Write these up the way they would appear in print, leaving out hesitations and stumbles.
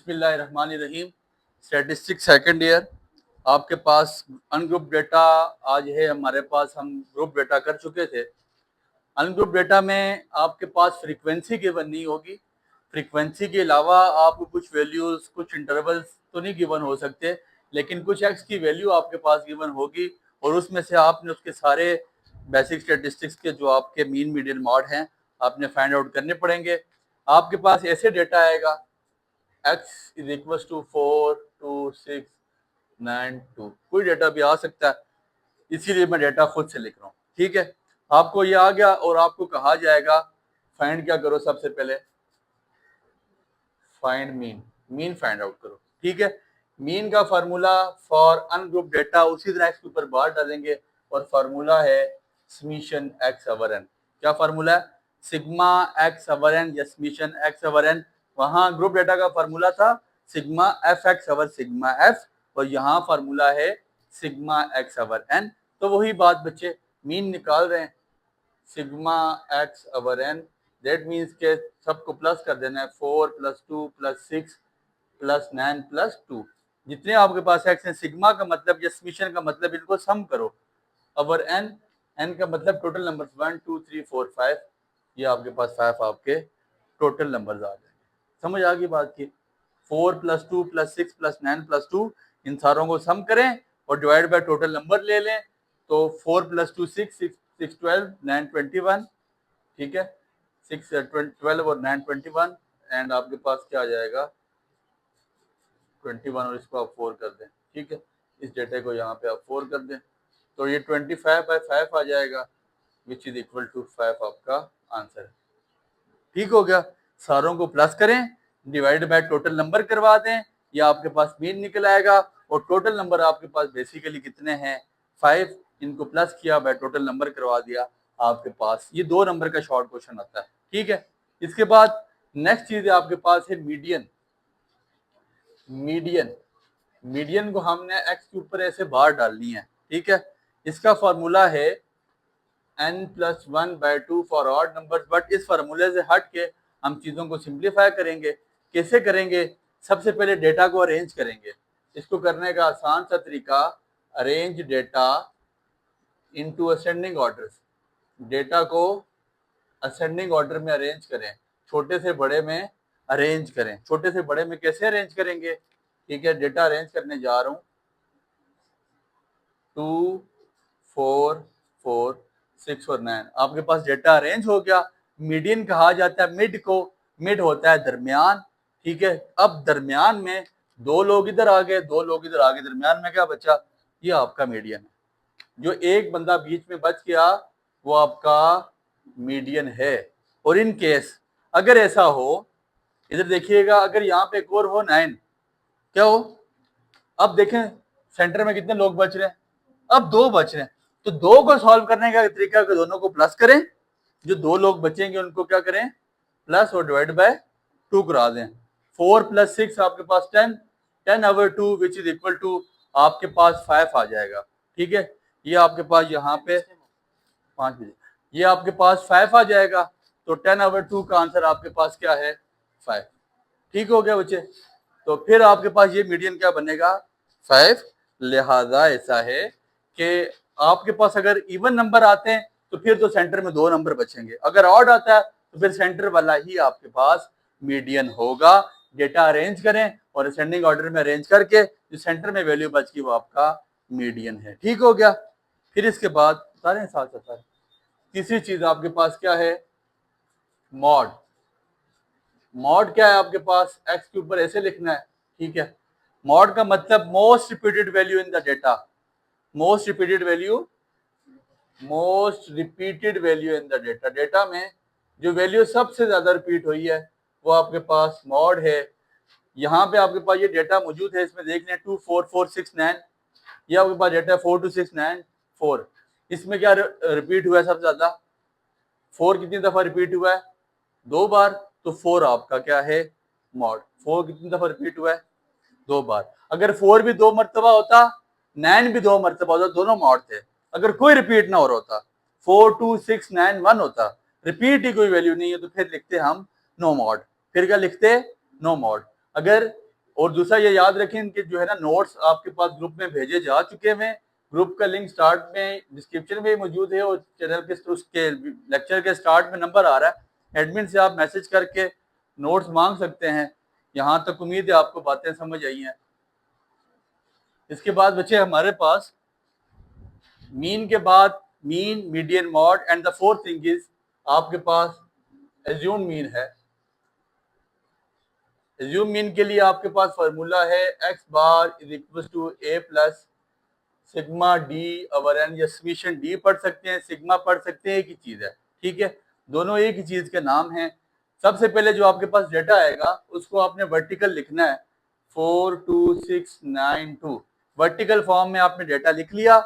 बिस्मिल्लाहिर्रहमानिर्रहीम। Statistics second year, आपके पास ungroup data आज है हमारे पास। हम ग्रुप डेटा कर चुके थे। अनग्रुप डेटा में आपके पास फ्रीक्वेंसी गिवन नहीं होगी। फ्रीक्वेंसी के अलावा आपको कुछ वैल्यूज, कुछ इंटरवल्स तो नहीं गिवन हो सकते, लेकिन कुछ एक्स की वैल्यू आपके पास गिवन होगी और उसमें से आपने उसके सारे बेसिक स्टैटिस्टिक्स के जो आपके मीन, मीडियन, मॉड हैं आपने फाइंड आउट करने पड़ेंगे। आपके पास ऐसे डेटा आएगा x इज इक्वल टू 4, 2, 6, 9, 2। कोई डेटा भी आ सकता है, इसीलिए मैं डेटा खुद से लिख रहा हूँ। ठीक है, आपको ये आ गया और आपको कहा जाएगा फाइंड क्या करो। सबसे पहले find mean, mean find out करो। ठीक है, मीन का फार्मूला फॉर अनग्रुप डेटा उसी तरह एक्स के ऊपर बार डालेंगे और फार्मूला है समीशन एक्स ओवर एन। क्या फार्मूला है? सिग्मा एक्स ओवर एन या समीशन एक्स ओवर एन। वहां ग्रुप डेटा का फार्मूला था sigma F x over sigma F और यहाँ फार्मूला है सिग्मा एक्स ओवर एन। तो वही बात बच्चे, मीन निकाल रहे हैं sigma X over N. That means के सबको प्लस कर देना है, 4 + 2 + 6 + 9 + 2। जितने आपके पास एक्स हैं, सिग्मा का मतलब या समीशन का मतलब इनको सम करो। ओवर एन, एन का मतलब टोटल नंबर 1, 2, 3, 4, 5। ये आपके पास 5 आपके टोटल नंबर्स आ जाएंगे। समझ आ गई बात की? 4 + 2 + 6 + 9 + 2, इन सारों को सम करें और डिवाइड बाय टोटल नंबर ले लें। तो 4 + 2 6, 6 12, 9 21। ठीक है, 6 12 और 9 21 एंड आपके पास क्या आ जाएगा 21 और इसको आप 4 कर दें। ठीक है, इस डेटा को यहाँ पे आप 4 कर दें तो ये 25/5 आ जाएगा, विच इज इक्वल टू 5 आपका आंसर है। ठीक हो गया, सारों को प्लस करें, डिवाइड बाय टोटल नंबर करवा दें, या आपके पास मीन निकल आएगा और टोटल नंबर आपके पास बेसिकली कितने हैं 5। इनको प्लस किया, बाय टोटल नंबर करवा दिया, आपके पास ये 2 नंबर का शॉर्ट क्वेश्चन आता है। ठीक है, इसके बाद नेक्स्ट चीज है आपके पास है मीडियन। मीडियन, मीडियन को हमने एक्स के ऊपर ऐसे बार डालनी है। ठीक है, इसका फॉर्मूला है n+1/2 for odd numbers. But इस फार्मूले से हट के हम चीजों को सिंप्लीफाई करेंगे। कैसे करेंगे? सबसे पहले डेटा को अरेंज करेंगे। इसको करने का आसान सा तरीका, arrange data into ascending orders. Data को असेंडिंग ऑर्डर में अरेंज करें, छोटे से बड़े में अरेंज करें। छोटे से बड़े में कैसे अरेंज करेंगे? ठीक है, डेटा अरेंज करने जा रहा हूं। 2, 4, 4, 6 और 9 आपके पास डेटा अरेंज हो गया। मीडियन कहा जाता है मिड को, मिड होता है दरमियान। ठीक है, अब दरमियान में 2 लोग इधर आ गए, 2 लोग इधर आ गए, दरमियान में क्या बचा? ये आपका मीडियन है। जो एक बंदा बीच में बच गया वो आपका मीडियन है। और इन केस अगर ऐसा हो, इधर देखिएगा, अगर यहाँ पे एक और हो 9, क्या हो? अब देखें सेंटर में कितने लोग बच रहे हैं, अब 2 बच रहे हैं। तो 2 को सॉल्व करने का तरीका है दोनों को प्लस करें, जो 2 लोग बचेंगे उनको क्या करें प्लस और डिवाइड बाय 2 करा दें। 4 + 6 आपके पास 10, 10/2 विच इज इक्वल टू आपके पास 5 आ जाएगा। ठीक है, ये आपके पास यहाँ पे 5 बजे ये आपके पास 5 आ जाएगा। तो 10/2 का आंसर आपके पास क्या है 5। ठीक हो गया बच्चे? तो फिर आपके पास ये मीडियन क्या बनेगा 5। लिहाजा ऐसा है कि आपके पास अगर इवन नंबर आते हैं तो फिर तो सेंटर में 2 नंबर बचेंगे, अगर ऑड आता है तो फिर सेंटर वाला ही आपके पास मीडियन होगा। डेटा अरेंज करें और असेंडिंग ऑर्डर में अरेंज करके जो सेंटर में वैल्यू बच गई वो आपका मीडियन है। ठीक हो गया? फिर इसके बाद सारे साथ साथ तीसरी चीज आपके पास क्या है मॉड। मॉड क्या है आपके पास? एक्स के ऊपर ऐसे लिखना है। ठीक है, मॉड का मतलब most repeated value in the data. Most repeated value, most repeated value in the data. Data में जो वैल्यू सबसे ज्यादा रिपीट हुई है वो आपके पास मॉड है। यहाँ पे आपके पास ये डेटा मौजूद है, इसमें देख लें 2, 4, 4, 6, 9। ये आपके पास डेटा है 4, 2, 6, 9, 4। इसमें क्या रिपीट हुआ है सबसे ज्यादा? 4 कितनी दफा रिपीट हुआ है? 2 बार। तो 4 आपका क्या है मॉड। 4 कितनी दफा रिपीट हुआ है? 2 बार। अगर 4 भी 2 मरतबा होता, 9 भी 2 मरतबा होता, दोनों मॉड थे। अगर कोई रिपीट ना हो रहा होता, 4, 2, 6, 9, 1 होता, रिपीट ही कोई वैल्यू नहीं है, तो फिर लिखते हम नो मॉड। फिर क्या लिखते? No mode. अगर और दूसरा ये याद रखें कि जो है ना नोट्स आपके पास ग्रुप में भेजे जा चुके हैं। ग्रुप का लिंक स्टार्ट में डिस्क्रिप्शन में मौजूद है और चैनल के उसके लेक्चर के स्टार्ट में नंबर आ रहा है। एडमिन से आप मैसेज करके नोट्स मांग सकते हैं। यहाँ तक उम्मीद है आपको बातें समझ आई हैं। इसके बाद बचे हमारे पास मीन के बाद mean, median, mode and the fourth thing is आपके पास एज्यूम मीन है। एज्यूम मीन के लिए आपके पास फार्मूला है x bar is equal to a plus sigma D over N, या समीशन डी पढ़ सकते हैं, सिग्मा पढ़ सकते हैं, एक ही चीज है। ठीक है, दोनों एक ही चीज के नाम हैं। सबसे पहले जो आपके पास डेटा आएगा उसको आपने वर्टिकल लिखना है 42692। वर्टिकल फॉर्म में आपने डेटा लिख लिया।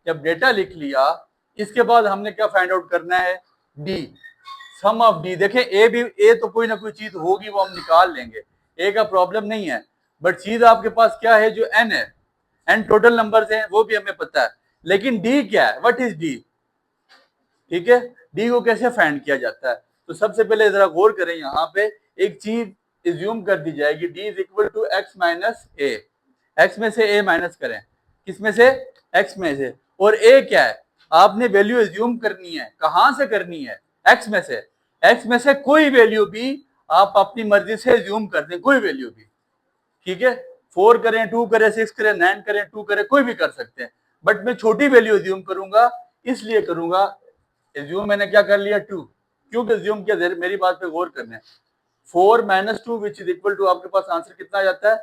जब डेटा लिख लिया इसके बाद हमने क्या फाइंड आउट करना है, डी, सम ऑफ डी। देखें ए भी, ए तो कोई ना कोई चीज होगी वो हम निकाल लेंगे, ए का प्रॉब्लम नहीं है, बट चीज आपके पास क्या है, जो एन है, एन टोटल नंबर्स हैं वो भी हमें पता है, लेकिन डी क्या है, व्हाट इज डी। ठीक है, डी को कैसे फाइंड किया जाता है, तो सबसे पहले जरा गौर करें, यहाँ पे एक चीज एज्यूम कर दी जाएगी, D is equal to X minus A. X में से ए माइनस करें, किसमें से, एक्स में से, और ए क्या है, आपने वैल्यू एज्यूम करनी है, कहां से करनी है, एक्स में से। एक्स में से कोई वैल्यू भी आप अपनी मर्जी से एज्यूम कर दें, कोई वैल्यू भी। ठीक है, 4 करें, 2 करें, 6 करें, 9 करें, 2 करें, कोई भी कर सकते हैं, बट मैं छोटी वैल्यू एज्यूम करूंगा, इसलिए करूंगा एज्यूम मैंने क्या कर लिया 2, क्योंकि एज्यूम किया, मेरी बात पे गौर करना है। 4 minus 2 which is equal to, आपके पास आंसर कितना आ जाता है,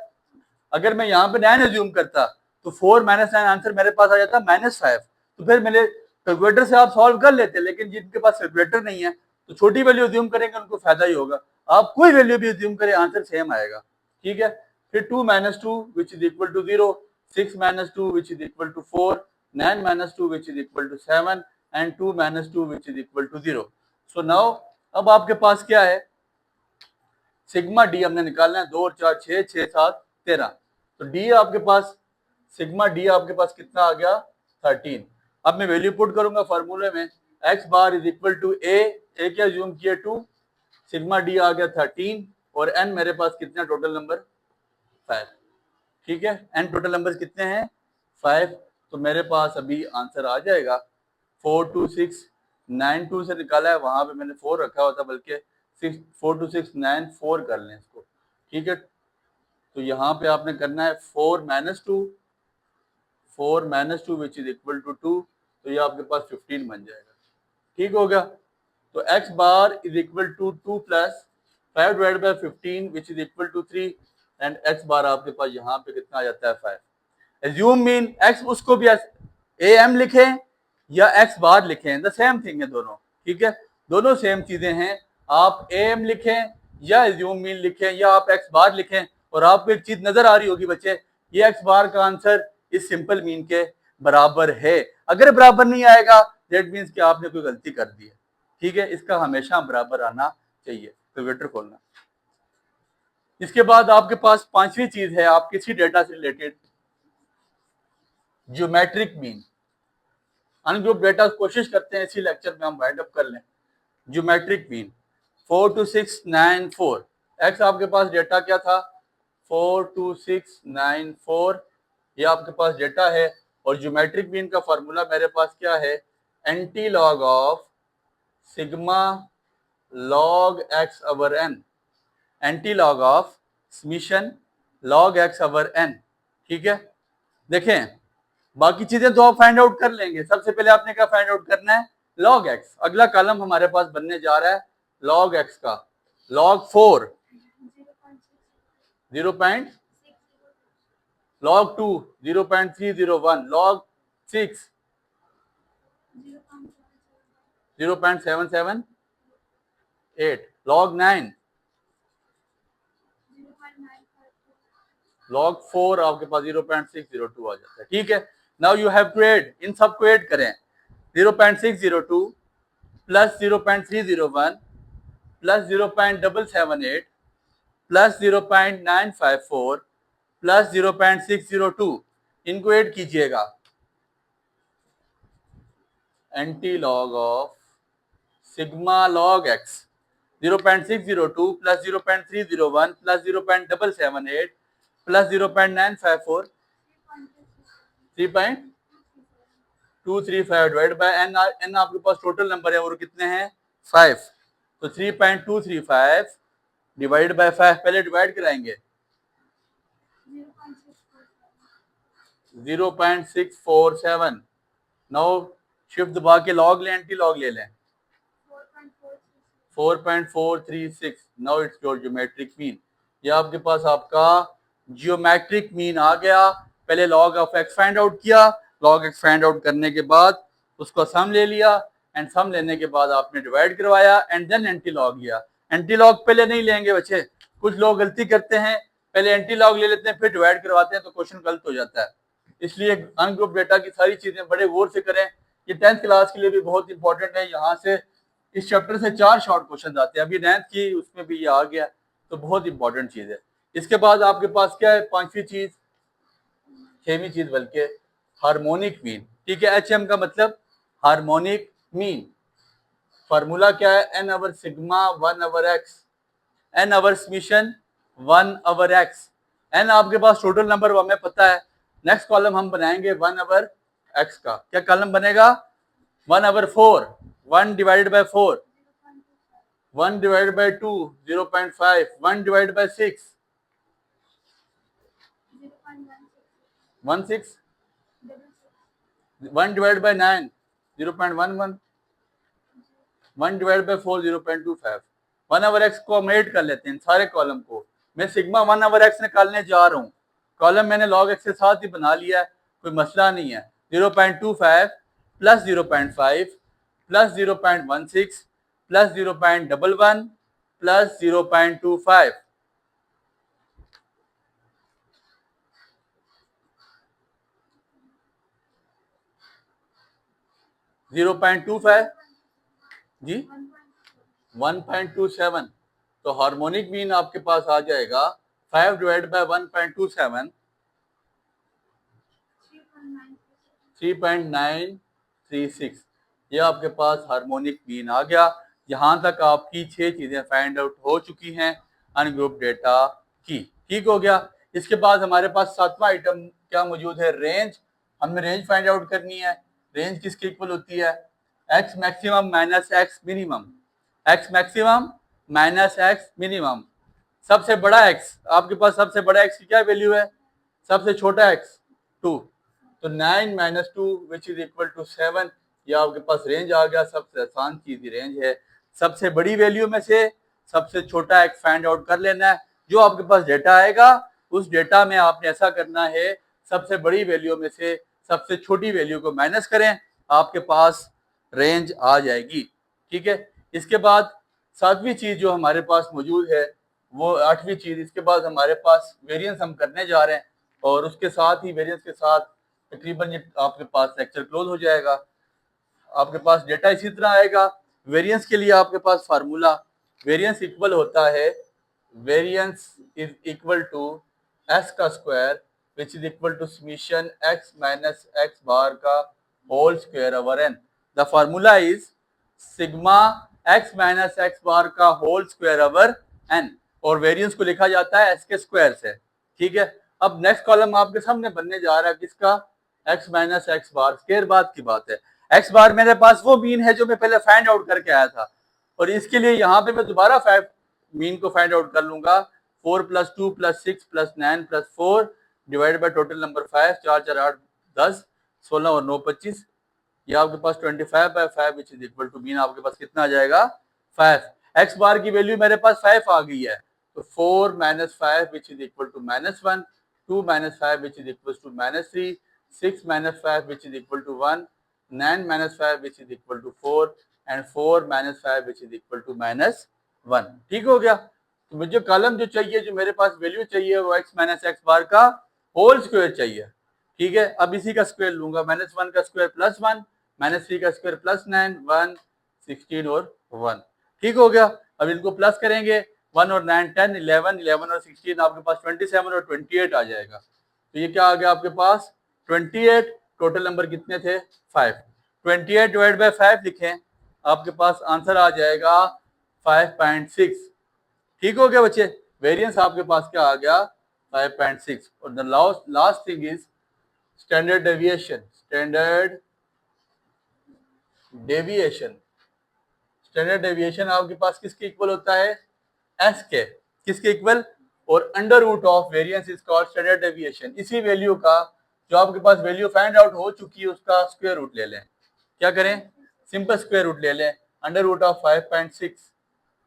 अगर मैं यहाँ पे 9 एज्यूम करता तो 4 माइनस 9 आंसर मेरे पास आ जाता -5। तो फिर मेरे कैलकुलेटर से आप सॉल्व कर लेते, लेकिन जिनके पास कैलकुलेटर नहीं है तो छोटी वैल्यू एज्यूम करेंगे, उनको फायदा ही होगा। आप कोई वैल्यू भी एज्यूम करें आंसर सेम आएगा। ठीक है, फिर 2 minus 2 which is equal to 0, 6 minus 2 which is equal to 4, 9 minus 2 which is equal to 7 and 2 minus 2 which is equal to 0। So now अब आपके पास क्या है, सिग्मा डी हमने निकालना है, 2 और 4 6, 6 7 13। तो डी आपके पास, सिग्मा डी आपके पास कितना आ गया 13। अब मैं वैल्यू पुट करूंगा फार्मूले में, X bar is equal to A क्या जूम किया 2, सिग्मा डी आ गया 13, और एन मेरे पास कितना टोटल नंबर 5। ठीक है, एन टोटल नंबर कितने हैं 5, तो मेरे पास अभी आंसर आ जाएगा 42692 से निकाला है, वहां पे मैंने 4 रखा हुआ था, बल्कि 42694 कर लें इसको। ठीक है, तो यहाँ पे आपने करना है 4 minus 2 which is equal to 2, तो ये आपके पास 15 बन जाएगा। ठीक हो गया, तो x bar is equal to 2 plus 5 divide by 15 which is equal to 3, and x bar आपके पास यहाँ पे कितना आ जाता है 5। एज्यूम मीन x, उसको भी ए एम लिखें या x बार लिखें, द सेम थिंग है दोनों। ठीक है, दोनों सेम चीजें हैं, आप ए एम लिखें या एज्यूम मीन लिखें या आप x बार लिखें, और आपको एक चीज नजर आ रही होगी बच्चे, ये x बार का आंसर इस सिंपल मीन के बराबर है। अगर बराबर नहीं आएगा दैट मीन्स कि आपने कोई गलती कर दी है। ठीक है, इसका हमेशा बराबर आना चाहिए। कैलकुलेटर खोलना। इसके बाद आपके पास पांचवी चीज है, आप किसी डेटा से related geometric mean. Ungroup data कोशिश करते हैं इसी लेक्चर में हम वाइंड अप कर लें। ज्योमेट्रिक मीन 42694, एक्स आपके पास डेटा क्या था 42694, ये आपके पास डेटा है, और ज्योमेट्रिक मीन का फार्मूला मेरे पास क्या है, anti log of sigma log X over N, anti log of summation log X over N. ठीक है, देखें बाकी चीजें तो आप फाइंड आउट कर लेंगे, सबसे पहले आपने क्या फाइंड आउट करना है, लॉग एक्स। अगला कॉलम हमारे पास बनने जा रहा है लॉग एक्स का, log 4 0. log 2 0.301, log 6 0.778, log 9, log 4 आपके पास 0.602 आ जाता है। ठीक है, now you have to add, इन सब को ऐड करें, 0.602 प्लस 0.301 प्लस 0.778 प्लस 0.954 प्लस 0.602, इनको ऐड कीजिएगा, anti log of sigma log X 0.602 plus 0.301 plus 0.778 plus 0.954, 3.235 divide by N. N आपके पास टोटल नंबर है और कितने हैं 5, तो 3.235 डिवाइड बाय 5, पहले डिवाइड कराएंगे 0.647। नाउ शिफ्ट दबा के लॉग लें एंटी लॉग ले लें 4.436। Now it's your geometric mean. ये आपके पास आपका जियोमेट्रिक मीन आ गया। पहले log of x find out किया, लॉग एक्स फाइंड आउट करने के बाद उसको सम ले लिया एंड सम लेने के बाद आपने डिवाइड करवाया एंड देन एंटी लॉग लिया। एंटी लॉग पहले नहीं लेंगे बच्चे, कुछ लोग गलती करते हैं, पहले एंटी लॉग ले लेते हैं फिर डिवाइड करवाते हैं तो क्वेश्चन गलत हो जाता है। इसलिए अनग्रुप डेटा की सारी चीजें बड़े गौर से करें। ये 10th क्लास के लिए भी बहुत इंपॉर्टेंट है। यहाँ से इस चैप्टर से 4 शॉर्ट क्वेश्चन आते हैं, अभी 9th की उसमें भी ये आ गया, तो बहुत इंपॉर्टेंट चीज है। इसके बाद आपके पास क्या है, पांचवी चीज, छठवीं चीज बल्कि, हार्मोनिक मीन। ठीक है, HM का मतलब हार्मोनिक मीन। फार्मूला क्या है, n over sigma 1 over x, n over summation 1 over x। n आपके पास टोटल नंबर हमें पता है। नेक्स्ट कॉलम हम बनाएंगे 1 ओवर x का। क्या कॉलम बनेगा 1 over 4, 1 divided by 4, 1 divided by 2 0.5, 1 divided by 6 16, 1 divided by 9 0.11, 1 divided by 4 0.25। 1 over x को हम ऐड कर लेते हैं सारे कॉलम को। मैं सिग्मा 1 ओवर एक्स निकालने जा रहा हूँ, कॉलम मैंने लॉग एक्स के साथ ही बना लिया है, कोई मसला नहीं है। 0.25 प्लस 0.5 प्लस 0.16 प्लस 0.11 प्लस 0.25। 0.25 जी 1.27, तो हार्मोनिक मीन आपके पास आ जाएगा 5 डिवाइड बाय 1.27, 3.936। ये आपके पास हार्मोनिक मीन आ गया। यहाँ तक आपकी 6 चीजें फाइंड आउट हो चुकी हैं अनग्रुप डेटा की। ठीक हो गया। इसके बाद हमारे पास 7वां आइटम क्या मौजूद है, रेंज। हमें रेंज फाइंड आउट करनी है। रेंज किसके इक्वल होती है, x maximum minus x minimum, x maximum minus x minimum. सबसे बड़ा एक्स, आपके पास सबसे बड़ा एक्स की क्या वैल्यू है, सबसे छोटा एक्स 2, तो 9 minus 2 which is equal to 7। ये आपके पास रेंज आ गया। सबसे आसान चीज ही रेंज है। सबसे बड़ी वैल्यू में से सबसे छोटा एक्स फाइंड आउट कर लेना है। जो आपके पास डेटा आएगा उस डेटा में आपने ऐसा करना है, सबसे बड़ी वैल्यू में से सबसे छोटी वैल्यू को माइनस करें, आपके पास रेंज आ जाएगी। ठीक है। इसके बाद 7वीं चीज जो हमारे पास मौजूद है वो 8वीं चीज। इसके बाद हमारे पास वेरिएंस हम करने जा रहे हैं और उसके साथ ही वेरिएंस के साथ तकरीबन ये आपके पास लेक्चर क्लोज हो जाएगा। आपके पास डेटा इसी तरह आएगा। वेरिएंस के लिए आपके पास फार्मूला, वेरिएंस इक्वल होता है, variance is equal to S का square which is equal to summation X minus X bar का whole square over N. The formula is sigma X minus X bar का whole square over N, और variance को लिखा जाता है S के square से। ठीक है। अब नेक्स्ट कॉलम आपके सामने बनने जा रहा है किसका, एक्स माइनस एक्स बार। स्क्वायर बात की बात है। एक्स बार मेरे पास वो मीन है जो मैं पहले फाइंड आउट करके आया था, और इसके लिए यहाँ पे मैं दोबारा मीन को फाइंड आउट कर लूंगा। 4 plus 2 plus 6 plus 9 plus 4 divide by total number 5, 4 4 8 10, 16 और 9 25। ये आपके पास 25 by 5 which is equal to mean आपके पास कितना आ जाएगा 5। एक्स बार की वैल्यू मेरे पास 5 आ गई है, तो 4 minus 5 which is equal to -1, 2 minus 5 which is equal to -3, 6 minus 5 which is equal to 1, 9 minus 5 which is equal to 4 and 4 minus 5 which is equal to -1। ठीक हो गया। तो मुझे कॉलम जो चाहिए, जो मेरे पास वैल्यू चाहिए वो एक्स माइनस एक्स बार का होल स्क्वायर चाहिए। ठीक है। अब इसी का स्क्वायर लूंगा, -1 का स्क्वायर +1, -3 का स्क्वायर +9, 1 16 और 1। ठीक हो गया। अब इनको प्लस करेंगे, 1 और 9 10, 11, 11 और 16 आपके पास 27 और 28 आ जाएगा। तो ये क्या आ गया आपके पास 28। टोटल नंबर कितने थे 5। 28 डिवाइड बाय 5 लिखें, आपके पास आंसर आ जाएगा 5.6। ठीक हो गया बच्चे। वेरिएंस आपके पास क्या आ गया 5.6 और the last thing is standard deviation. Standard deviation आपके पास किसके इक्वल होता है? एस के। किसके इक्वल? और under root of variance is called standard deviation. इसी वैल्यू का जो आपके पास वैल्यू फाइंड आउट हो चुकी है उसका स्क्वायर रूट ले लें। क्या करें? सिंपल स्क्वायर रूट ले लें। अंडर रूट ऑफ 5.6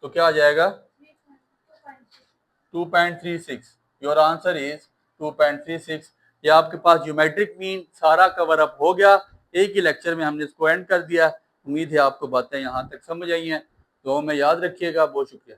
तो क्या आ जाएगा? 2.36। Your answer is 2.36। ये आपके पास ज्योमेट्रिक मीन सारा कवर अप हो गया। एक ही लेक्चर में हमने इसको एंड कर दिया। उम्मीद है आपको बातें यहाँ तक समझ आई हैं। तो हमें याद रखिएगा। बहुत शुक्रिया।